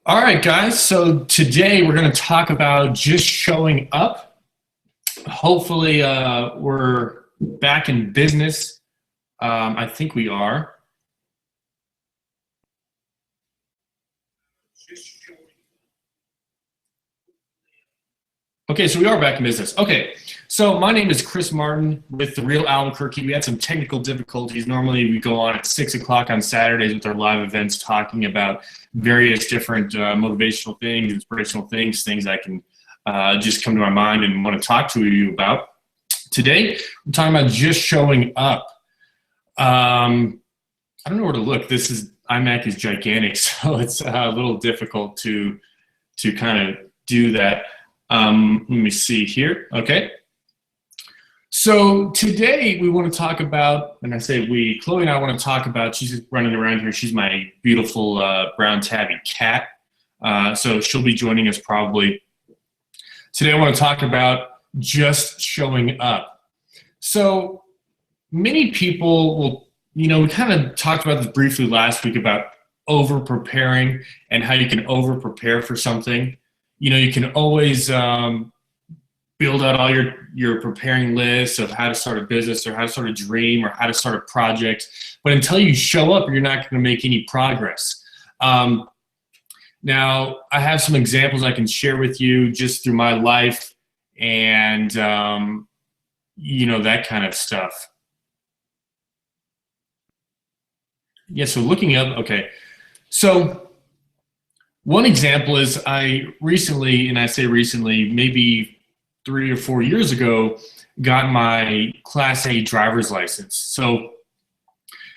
All right, guys. So today we're going to talk about just showing up. Hopefully, we're back in business. I think we are. Okay, so we are back in business. Okay, so my name is Chris Martin with The Real Albuquerque. We had some technical difficulties. Normally, we go on at 6 o'clock on Saturdays with our live events talking about various different motivational things, inspirational things, things I can just come to my mind and want to talk to you about. Today, I'm talking about just showing up. I don't know where to look. iMac is gigantic, so it's a little difficult to kind of do that. Let me see here. Okay. So today we want to talk about, and I say we, Chloe and I want to talk about, she's running around here. She's my beautiful brown tabby cat. So she'll be joining us probably. Today I want to talk about just showing up. So many people will, we kind of talked about this briefly last week about over preparing and how you can over prepare for something. You can always build out all your preparing lists of how to start a business or how to start a dream or how to start a project. But until you show up, you're not going to make any progress. Now, I have some examples I can share with you just through my life and, that kind of stuff. Yeah, so looking up, okay. So one example is I recently, and I say recently, maybe 3 or 4 years ago, got my Class A driver's license. So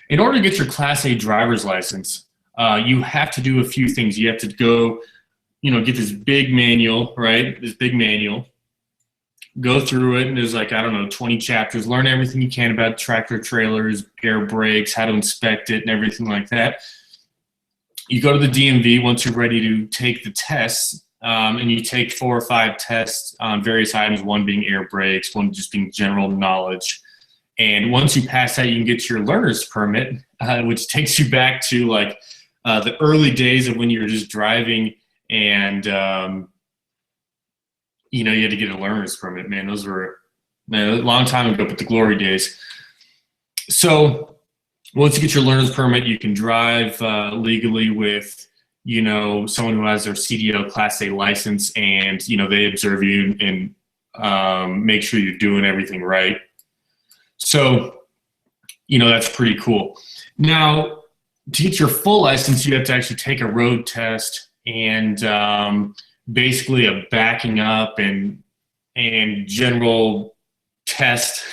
in order to get your Class A driver's license, you have to do a few things. You have to go, get this big manual, right? This big manual, go through it, and there's 20 chapters. Learn everything you can about tractor trailers, air brakes, how to inspect it, and everything like that. You go to the DMV once you're ready to take the tests, and you take 4 or 5 tests on various items, one being air brakes, one just being general knowledge. And once you pass that, you can get your learner's permit, which takes you back to the early days of when you were just driving and, you had to get a learner's permit. Man, those were a long time ago, but the glory days. So once you get your learner's permit, you can drive legally with, someone who has their CDL Class A license, and, they observe you and make sure you're doing everything right. So, that's pretty cool. Now, to get your full license, you have to actually take a road test and basically a backing up and general test,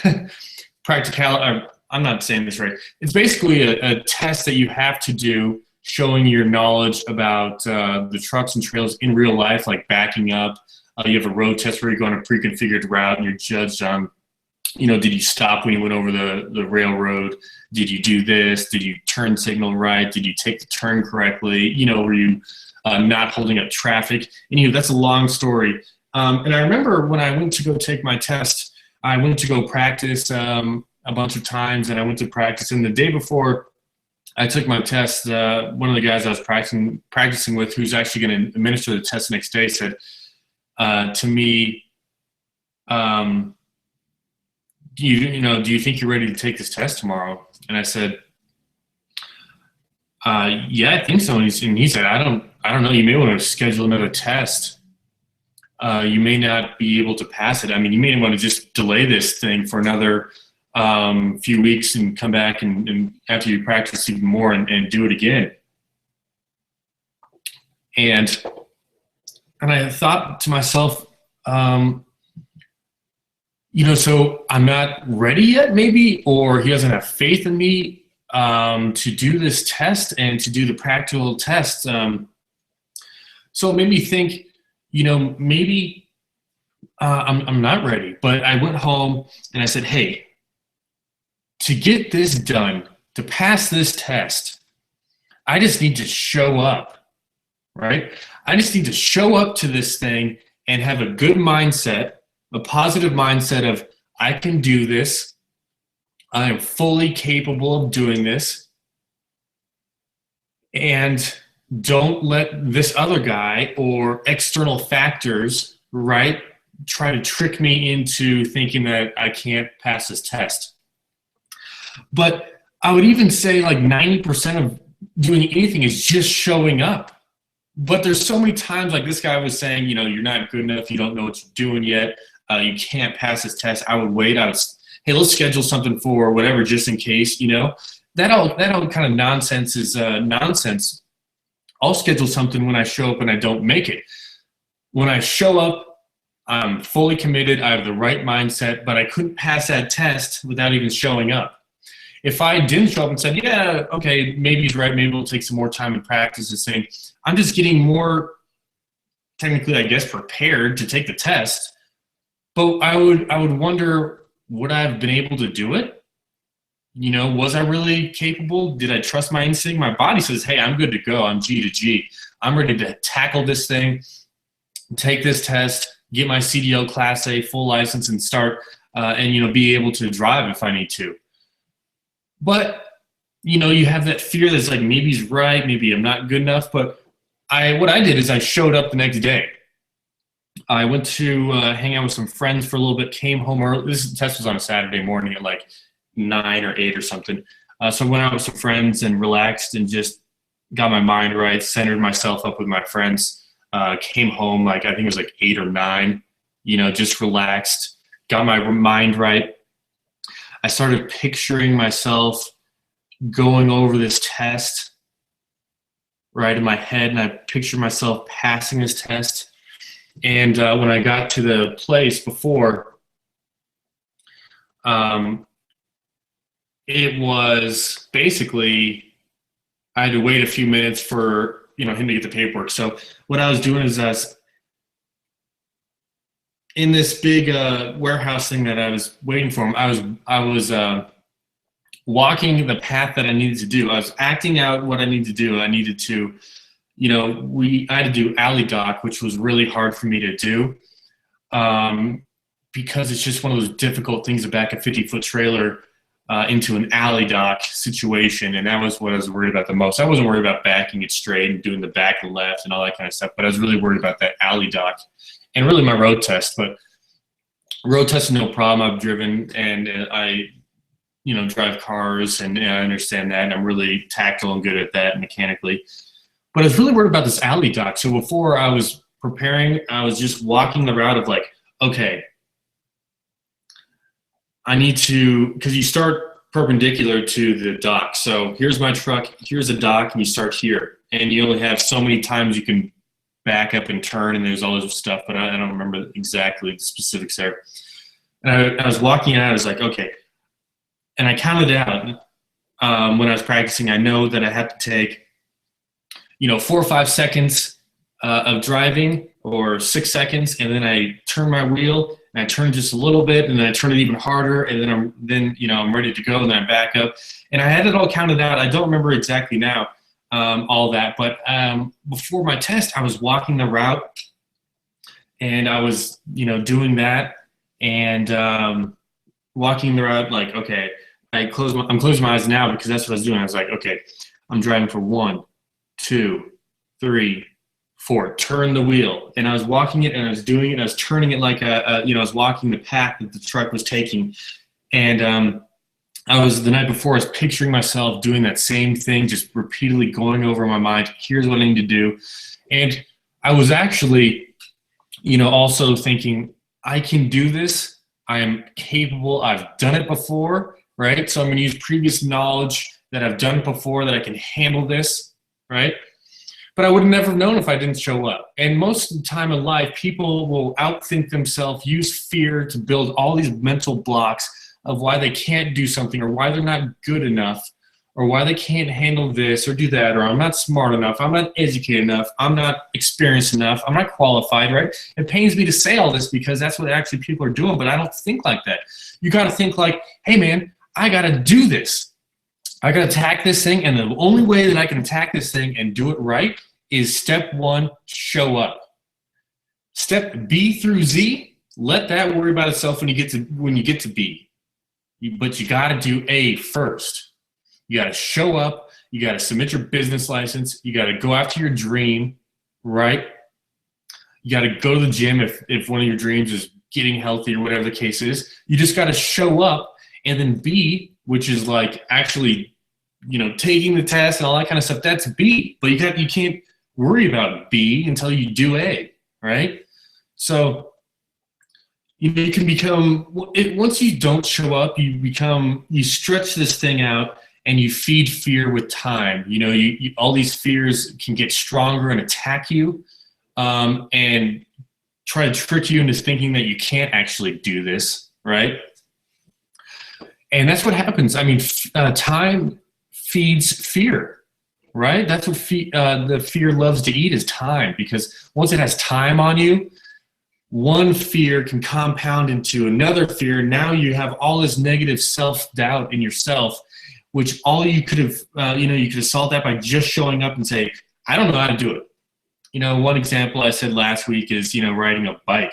practical. I'm not saying this right. It's basically a test that you have to do showing your knowledge about the trucks and trailers in real life, like backing up. You have a road test where you go on a pre-configured route and you're judged on, did you stop when you went over the railroad? Did you do this? Did you turn signal right? Did you take the turn correctly? Were you not holding up traffic? And that's a long story. And I remember when I went to go take my test, I went to go practice a bunch of times, and I went to practice. And the day before I took my test, one of the guys I was practicing with, who's actually going to administer the test the next day, said to me, do you think you're ready to take this test tomorrow? And I said, yeah, I think so. And he said, I don't know. You may want to schedule another test. You may not be able to pass it. I mean, you may want to just delay this thing for another few weeks and come back and after you practice even more and do it again. And I thought to myself, so I'm not ready yet, maybe, or he doesn't have faith in me to do this test and to do the practical test. So it made me think, maybe I'm not ready. But I went home and I said, hey, to get this done, to pass this test, I just need to show up, right? I just need to show up to this thing and have a good mindset, a positive mindset of, I can do this. I am fully capable of doing this. And Don't let this other guy or external factors, right, try to trick me into thinking that I can't pass this test. But I would even say like 90% of doing anything is just showing up. But there's so many times, like this guy was saying, you're not good enough, you don't know what you're doing yet, you can't pass this test. I would wait. Hey, let's schedule something for whatever, just in case. That all kind of nonsense is nonsense. I'll schedule something when I show up and I don't make it. When I show up, I'm fully committed. I have the right mindset, but I couldn't pass that test without even showing up. If I didn't show up and said, yeah, okay, maybe he's right, maybe we'll take some more time and practice this thing, I'm just getting more, technically, I guess, prepared to take the test. But I would wonder, would I have been able to do it? Was I really capable? Did I trust my instinct? My body says, hey, I'm good to go. I'm G to G. I'm ready to tackle this thing, take this test, get my CDL Class A full license and start and be able to drive if I need to. But, you have that fear that's like, maybe he's right, maybe I'm not good enough. But what I did is I showed up the next day. I went to hang out with some friends for a little bit, came home early. This test was on a Saturday morning at like 9 or 8 or something. So I went out with some friends and relaxed and just got my mind right, centered myself up with my friends. Came home, like I think it was like 8 or 9, just relaxed, got my mind right. I started picturing myself going over this test right in my head, and I pictured myself passing this test. And when I got to the place before, it was basically, I had to wait a few minutes for him to get the paperwork. So what I was doing is I was in this big warehouse thing that I was waiting for him. I was walking the path that I needed to do. I was acting out what I needed to do. I needed to, I had to do alley dock, which was really hard for me to do because it's just one of those difficult things to back a 50-foot trailer into an alley dock situation, and that was what I was worried about the most. I wasn't worried about backing it straight and doing the back and left and all that kind of stuff, but I was really worried about that alley dock and really my road test. But road test is no problem. I've driven and I drive cars and I understand that, and I'm really tactile and good at that mechanically. But I was really worried about this alley dock. So before I was preparing, I was just walking the route of like, okay, I need to, because you start perpendicular to the dock. So here's my truck, here's a dock, and you start here. And you only have so many times you can back up and turn, and there's all this stuff, but I don't remember exactly the specifics there. And I was walking out, I was like, okay. And I counted out when I was practicing. I know that I had to take, 4 or 5 seconds of driving, or 6 seconds, and then I turn my wheel, and I turn just a little bit, and then I turn it even harder, and then I'm ready to go, and then I back up. And I had it all counted out. I don't remember exactly now all that, but before my test, I was walking the route, and I was doing that, and walking the route like, okay. I'm closing my eyes now because that's what I was doing. I was like, okay, I'm driving for 1, 2, 3, 4. Turn the wheel, and I was walking it, and I was doing it. And I was turning it like I was walking the path that the truck was taking, and I was the night before. I was picturing myself doing that same thing, just repeatedly going over in my mind. Here's what I need to do, and I was actually, also thinking, I can do this. I am capable. I've done it before. Right? So I'm going to use previous knowledge that I've done it before, that I can handle this, right? But I would have never known if I didn't show up. And most of the time in life, people will outthink themselves, use fear to build all these mental blocks of why they can't do something, or why they're not good enough, or why they can't handle this or do that, or I'm not smart enough, I'm not educated enough, I'm not experienced enough, I'm not qualified, right? It pains me to say all this because that's what actually people are doing, but I don't think like that. You got to think like, hey man, I got to do this. I got to attack this thing, and the only way that I can attack this thing and do it right is step 1, show up. Step B through Z, let that worry about itself when you get to B. But you got to do A first. You got to show up. You got to submit your business license. You got to go after your dream, right? You got to go to the gym if one of your dreams is getting healthy or whatever the case is. You just got to show up. And then B, which is like actually, taking the test and all that kind of stuff, that's B. But you can't worry about B until you do A, right? So you can become, once you don't show up, you stretch this thing out and you feed fear with time. All these fears can get stronger and attack you, and try to trick you into thinking that you can't actually do this, right? And that's what happens. I mean, time feeds fear, right? That's what the fear loves to eat, is time, because once it has time on you, one fear can compound into another fear. Now you have all this negative self-doubt in yourself, which all you could have, you could solve that by just showing up and say, I don't know how to do it. One example I said last week is, riding a bike.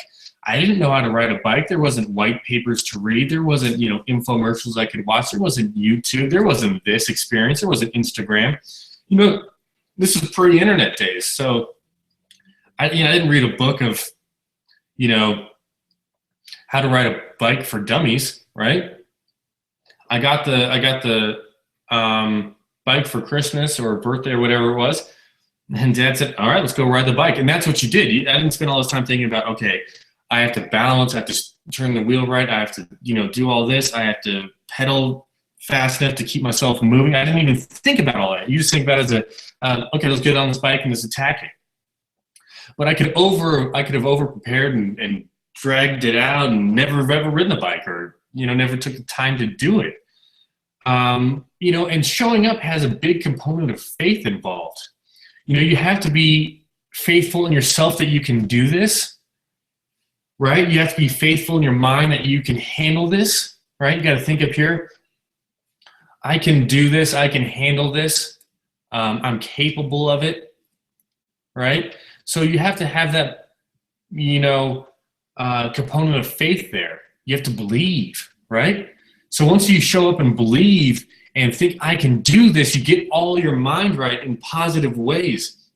I didn't know how to ride a bike. There wasn't white papers to read. There wasn't, infomercials I could watch. There wasn't YouTube. There wasn't this experience. There wasn't Instagram. This is pre-internet days. So I didn't read a book of, how to ride a bike for dummies, right? I got the bike for Christmas or birthday or whatever it was. And Dad said, all right, let's go ride the bike. And that's what you did. I didn't spend all this time thinking about, okay, I have to balance, I have to turn the wheel right, I have to, do all this, I have to pedal fast enough to keep myself moving. I didn't even think about all that. You just think about it as okay, let's get on this bike and let's attack it. But I could have over prepared and dragged it out and never have ever ridden a bike, or never took the time to do it. And showing up has a big component of faith involved. You have to be faithful in yourself that you can do this, right? You have to be faithful in your mind that you can handle this, right? You got to think up here, I can do this, I can handle this, I'm capable of it, right? So you have to have that, component of faith there. You have to believe, right? So once you show up and believe and think, I can do this, you get all your mind right in positive ways.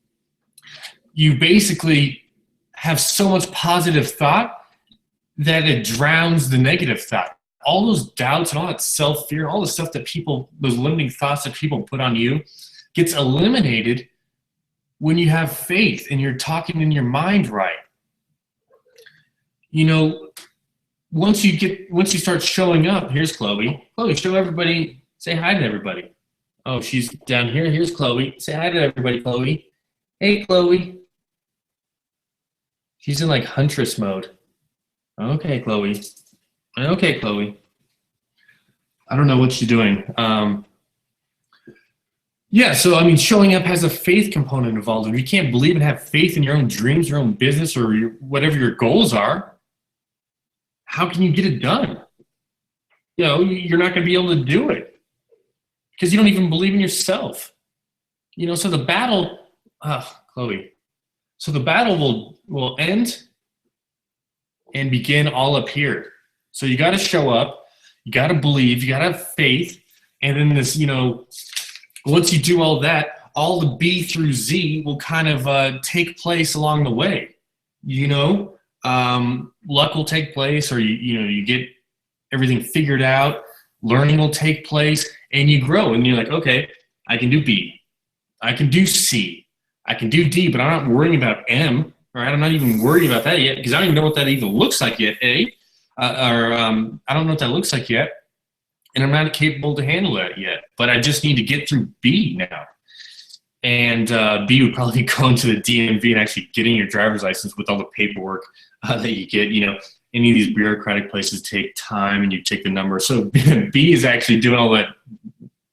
You basically have so much positive thought that it drowns the negative thought. All those doubts and all that self-fear, all the stuff that those limiting thoughts that people put on you, gets eliminated when you have faith and you're talking in your mind right. Once you start showing up, here's Chloe. Chloe, show everybody, say hi to everybody. Oh, she's down here. Here's Chloe. Say hi to everybody, Chloe. Hey, Chloe. She's in like huntress mode. Okay, Chloe. Okay, Chloe. I don't know what she's doing. So showing up has a faith component involved. If you can't believe and have faith in your own dreams, your own business, or whatever your goals are, how can you get it done? You're not going to be able to do it because you don't even believe in yourself. So the battle, Chloe. So the battle will end and begin all up here. So you got to show up, you got to believe, you got to have faith, and then this, once you do all that, all the B through Z will kind of take place along the way. Luck will take place, or you get everything figured out. Learning will take place, and you grow, and you're like, okay, I can do B, I can do C, I can do D, but I'm not worrying about M. Right? I'm not even worried about that yet because I don't even know what that even looks like yet. I don't know what that looks like yet, and I'm not capable to handle that yet. But I just need to get through B now. And B would probably be going to the DMV and actually getting your driver's license with all the paperwork that you get. Any of these bureaucratic places take time, and you take the number. So B is actually doing all that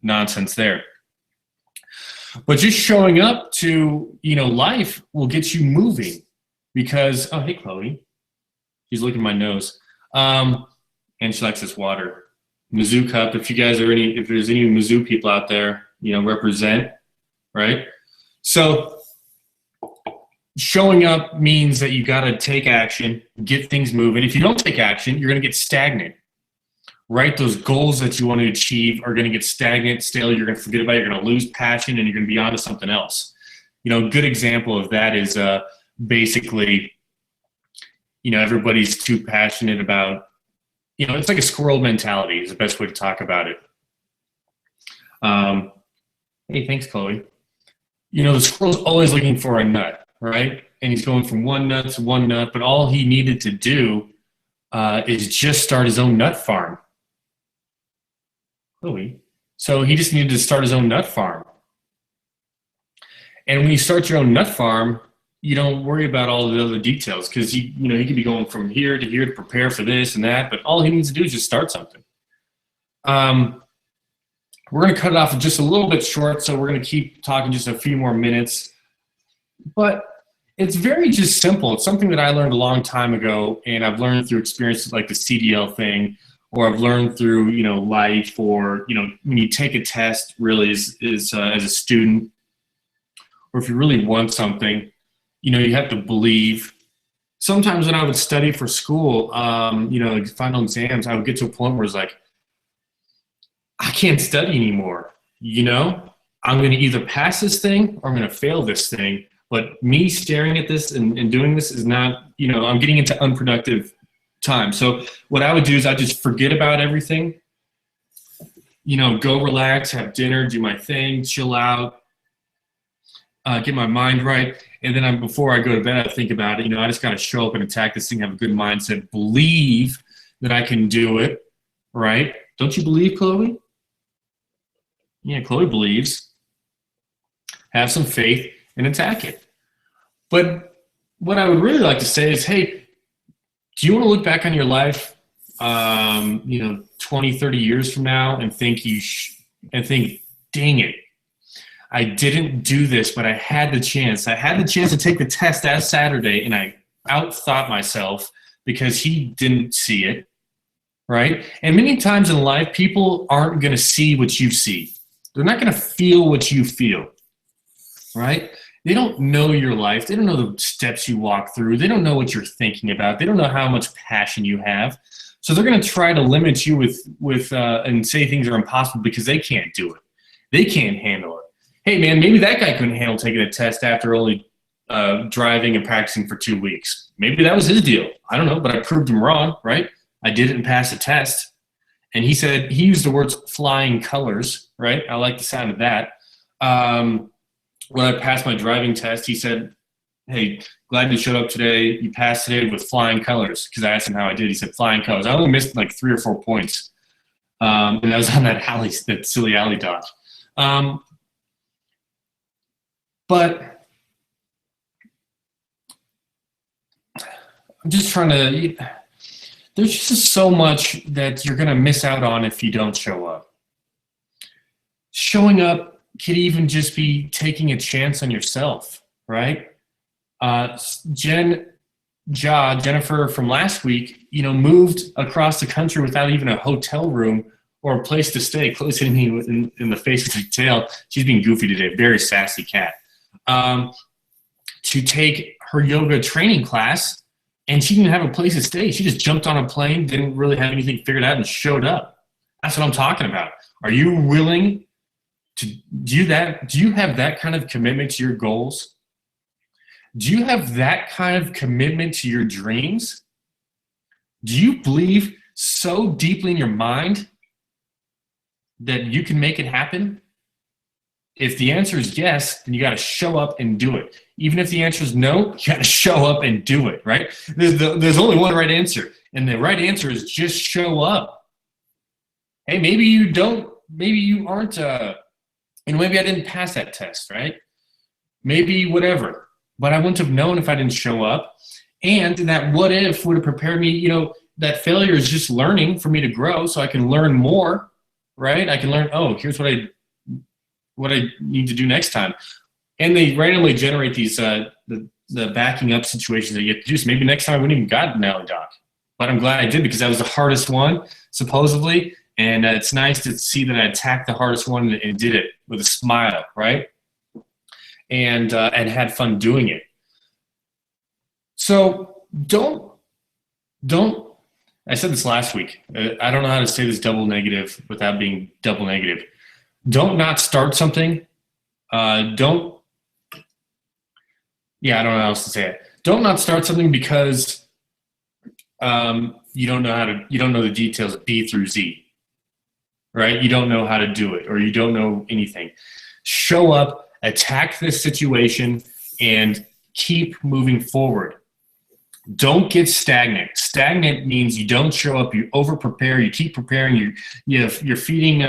nonsense there. But just showing up to life will get you moving, because hey Chloe, she's licking my nose, and she likes this water. Mizzou cup. If there's any Mizzou people out there, represent. Right? So showing up means that you got to take action, get things moving. If you don't take action, you're going to get stagnant. right? Those goals that you want to achieve are going to get stagnant, stale. You're going to forget about it. You're going to lose passion, and you're going to be on to something else. A good example of that is basically, everybody's too passionate about, it's like a squirrel mentality is the best way to talk about it. Hey, thanks, Chloe. The squirrel's always looking for a nut, right? And he's going from one nut to one nut, but all he needed to do is just start his own nut farm. Chloe. So he just needed to start his own nut farm. And when you start your own nut farm, you don't worry about all the other details because he could be going from here to here to prepare for this and that, but all he needs to do is just start something. We're going to cut it off just a little bit short, so we're going to keep talking just a few more minutes. But it's very just simple. It's something that I learned a long time ago, and I've learned through experiences like the CDL thing, or I've learned through life, or when you take a test, really as a student, or if you really want something, you have to believe. Sometimes when I would study for school, final exams, I would get to a point where it's like, I can't study anymore. I'm going to either pass this thing or I'm going to fail this thing. But me staring at this and doing this is not, I'm getting into unproductive time. So what I would do is I just forget about everything, go relax, have dinner, do my thing, chill out, get my mind right. And then before I go to bed, I think about it. I just got to show up and attack this thing, have a good mindset, believe that I can do it, right? Don't you believe, Chloe? Yeah, Chloe believes. Have some faith and attack it. But what I would really like to say is, hey, do you want to look back on your life, 20, 30 years from now and think dang it, I didn't do this, but I had the chance. I had the chance to take the test that Saturday, and I outthought myself because he didn't see it, right? And many times in life, people aren't going to see what you see. They're not going to feel what you feel, right? They don't know your life. They don't know the steps you walk through. They don't know what you're thinking about. They don't know how much passion you have. So they're going to try to limit you with and say things are impossible because they can't do it. They can't handle it. Hey, man, maybe that guy couldn't handle taking a test after only driving and practicing for 2 weeks. Maybe that was his deal. I don't know, but I proved him wrong, right? I didn't pass the test. And he used the words flying colors, right? I like the sound of that. When I passed my driving test, he said, hey, glad you showed up today. You passed today with flying colors. Because I asked him how I did. He said flying colors. I only missed like 3 or 4 points. And I was on that silly alley dodge. But I'm just trying to, there's just so much that you're going to miss out on if you don't show up. Showing up could even just be taking a chance on yourself, right? Jennifer from last week, moved across the country without even a hotel room or a place to stay. Chloe's hitting me in the face with her tail. She's being goofy today, very sassy cat. To take her yoga training class, and she didn't have a place to stay. She just jumped on a plane, didn't really have anything figured out, and showed up. That's what I'm talking about. Are you willing to do that? Do you have that kind of commitment to your goals? Do you have that kind of commitment to your dreams? Do you believe so deeply in your mind that you can make it happen? If the answer is yes, then you got to show up and do it. Even if the answer is no, you got to show up and do it, right? There's only one right answer, and the right answer is just show up. Hey, maybe you don't, maybe you aren't, maybe I didn't pass that test, right? Maybe whatever, but I wouldn't have known if I didn't show up. And that what if would have prepared me, that failure is just learning for me to grow so I can learn more, right? I can learn, here's what I need to do next time. And they randomly generate these the backing up situations that you have to do. So maybe next time I wouldn't even got an alley doc. But I'm glad I did because that was the hardest one, supposedly. And it's nice to see that I attacked the hardest one and did it with a smile, right? And had fun doing it. So don't I said this last week. I don't know how to say this double negative without being double negative. Don't not start something. I don't know how else to say it. Don't not start something because you don't know the details B through Z, right? You don't know how to do it, or you don't know anything. Show up, attack this situation, and keep moving forward. Don't get stagnant. Stagnant means you don't show up, you over-prepare, you keep preparing, you're feeding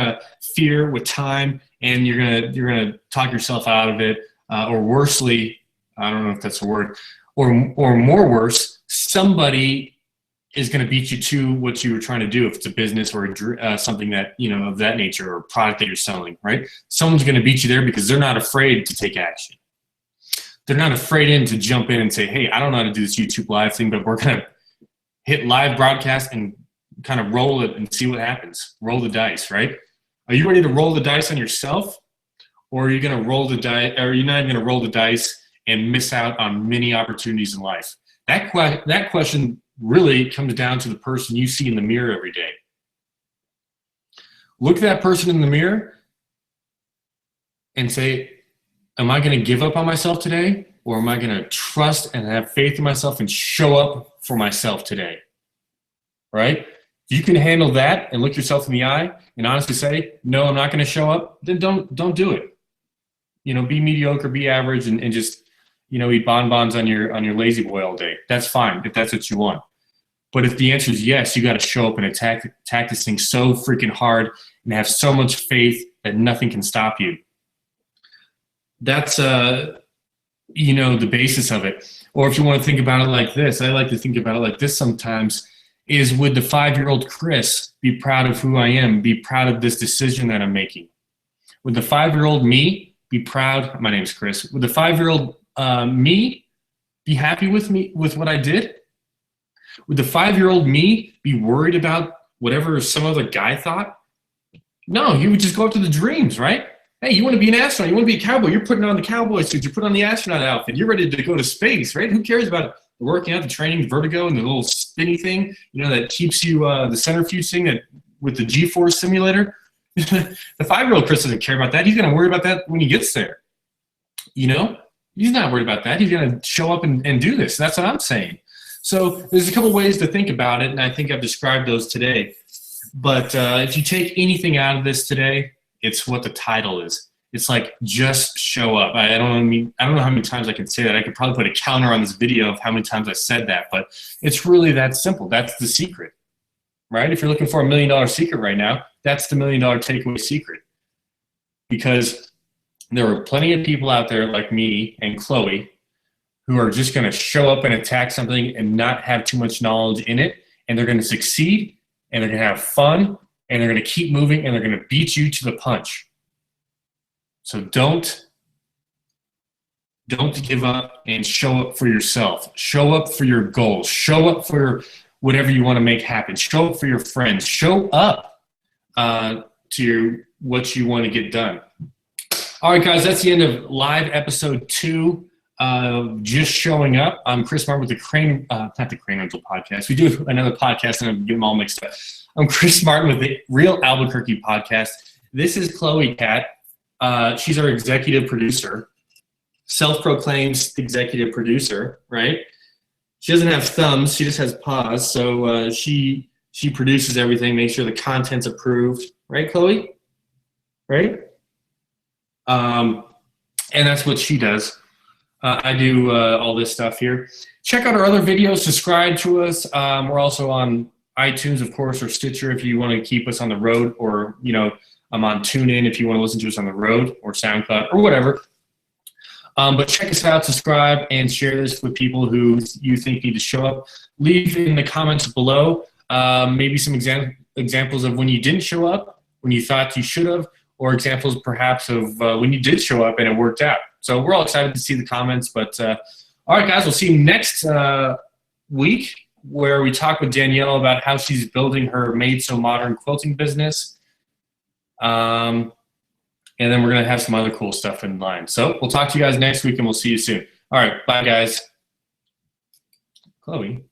fear with time, and you're gonna talk yourself out of it, or worsely, I don't know if that's a word, or more worse, somebody is going to beat you to what you were trying to do, if it's a business or something that, of that nature, or a product that you're selling, right? Someone's going to beat you there because they're not afraid to take action. They're not afraid to jump in and say, hey, I don't know how to do this YouTube live thing, but we're going to hit live broadcast and kind of roll it and see what happens. Roll the dice, right? Are you ready to roll the dice on yourself? Or are you going to roll the dice, or are you not even going to roll the dice and miss out on many opportunities in life? That question really comes down to the person you see in the mirror every day. Look at that person in the mirror and say, am I going to give up on myself today, or am I going to trust and have faith in myself and show up for myself today? Right? If you can handle that and look yourself in the eye and honestly say, no, I'm not going to show up, then don't do it. Be mediocre, be average, and just, eat bonbons on your lazy boy all day. That's fine if that's what you want. But if the answer is yes, you got to show up and attack this thing so freaking hard and have so much faith that nothing can stop you. That's the basis of it. Or if you want to think about it like this, I like to think about it like this sometimes, is would the 5-year-old Chris be proud of who I am, be proud of this decision that I'm making? Would the 5-year-old me be proud? My name's Chris. Would the 5-year-old me be happy with what I did? Would the 5-year-old me be worried about whatever some other guy thought? No, he would just go after the dreams, right? Hey, you want to be an astronaut, you want to be a cowboy, you're putting on the cowboy suit, you're putting on the astronaut outfit, you're ready to go to space, right? Who cares about working out, the training, the vertigo, and the little spinny thing, that keeps you, the centrifuge thing that with the G-force simulator? The 5-year-old Chris doesn't care about that. He's going to worry about that when he gets there. He's not worried about that. He's going to show up and do this. That's what I'm saying. So there's a couple ways to think about it, and I think I've described those today. But if you take anything out of this today, it's what the title is. It's like, just show up. I don't know how many times I can say that. I could probably put a counter on this video of how many times I said that, but it's really that simple. That's the secret, right? If you're looking for $1 million secret right now, that's the $1 million takeaway secret. Because there are plenty of people out there like me and Chloe who are just going to show up and attack something and not have too much knowledge in it, and they're going to succeed, and they're going to have fun, and they're going to keep moving, and they're going to beat you to the punch. So don't give up, and show up for yourself. Show up for your goals. Show up for whatever you want to make happen. Show up for your friends. Show up to what you want to get done. All right, guys, that's the end of live episode 2 of Just Showing Up. I'm Chris Martin with not the Crane Rental podcast. We do another podcast, and I'm getting them all mixed up. I'm Chris Martin with the Real Albuquerque podcast. This is Chloe Cat. She's our executive producer, self-proclaimed executive producer, right? She doesn't have thumbs, she just has paws. So she produces everything, makes sure the content's approved, right, Chloe? Right? And that's what she does. I do all this stuff here. Check out our other videos. Subscribe to us. We're also on iTunes, of course, or Stitcher if you want to keep us on the road, or I'm on TuneIn if you want to listen to us on the road, or SoundCloud, or whatever. But check us out, subscribe, and share this with people who you think need to show up. Leave in the comments below maybe some examples of when you didn't show up, when you thought you should have, or examples perhaps of when you did show up and it worked out. So we're all excited to see the comments. But all right, guys, we'll see you next week, where we talk with Danielle about how she's building her Made So Modern quilting business. And then we're going to have some other cool stuff in line. So we'll talk to you guys next week, and we'll see you soon. All right, bye, guys. Chloe.